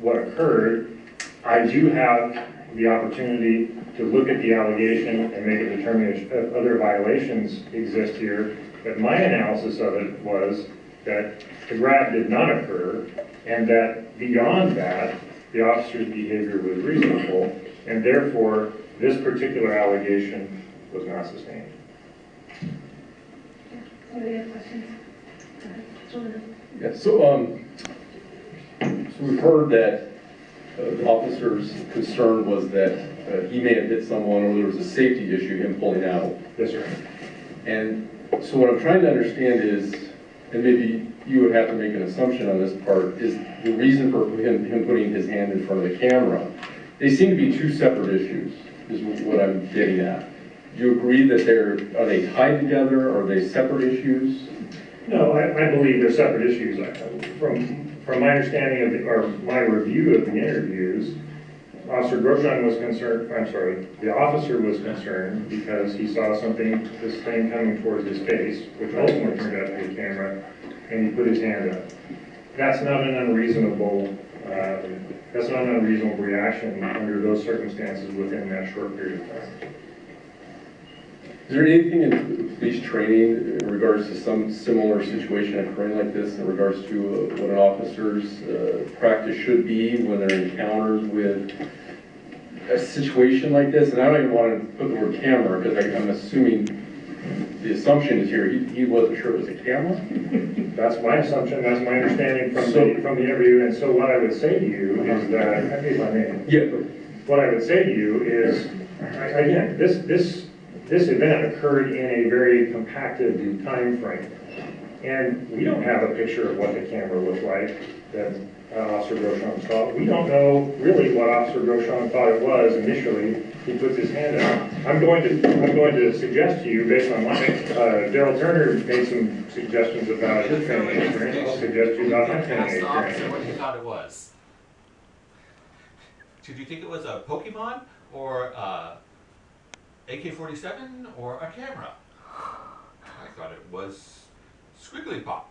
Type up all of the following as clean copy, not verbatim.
what occurred. I do have the opportunity to look at the allegation and make a determination if other violations exist here, but my analysis of it was that the grab did not occur, and that beyond that, the officer's behavior was reasonable, and therefore, this particular allegation was not sustained. Anybody have questions? Yeah, so we've heard that the officer's concern was that he may have hit someone, or there was a safety issue, him pulling out. Yes, sir. And so what I'm trying to understand is, and maybe you would have to make an assumption on this part, is the reason for him putting his hand in front of the camera. They seem to be two separate issues, is what I'm getting at. Do you agree that are they tied together, or are they separate issues? No, I believe they're separate issues. From my understanding of or my review of the interviews, Officer Grosjean was concerned, the officer was concerned because he saw this thing coming towards his face, which ultimately turned out to be a camera, and he put his hand up. That's not an unreasonable reaction under those circumstances within that short period of time. Is there anything in police training in regards to some similar situation occurring like this, in regards to what an officer's practice should be when they're encounters with a situation like this? And I don't even want to put the word camera, because I'm assuming, the assumption is here, he wasn't sure it was a camera? That's my assumption, that's my understanding from the interview, and so what I would say to you is that, if I may, Yeah. what I would say to you is, again, this event occurred in a very compacted time frame, and we don't have a picture of what the camera looked like that Officer Grosjean saw. We don't know really what Officer Grosjean thought it was initially. He puts his hand out. I'm going to suggest to you, based on my Daryl Turner made some suggestions about his training experience. I'll suggest to you about my training Ask the officer experience. what he thought it was. Did you think it was a Pokemon or AK-47 or a camera? I thought it was Squiggly Pop.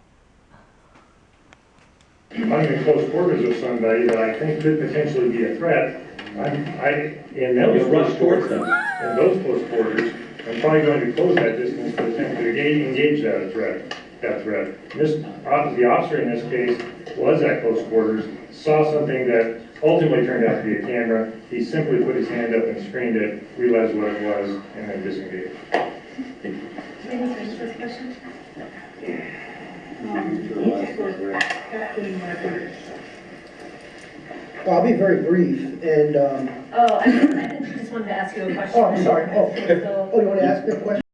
I'm in close quarters with somebody that I think could potentially be a threat. In those close quarters, I'm probably going to close that distance to attempt to engage that threat. The officer in this case was at close quarters, saw something that ultimately turned out to be a camera. He simply put his hand up and screened it, realized what it was, and then disengaged. Any first question? Well, I'll be very brief, and, Oh, I just wanted to ask you a question. oh, I'm sorry, So- oh, you want to ask me a question?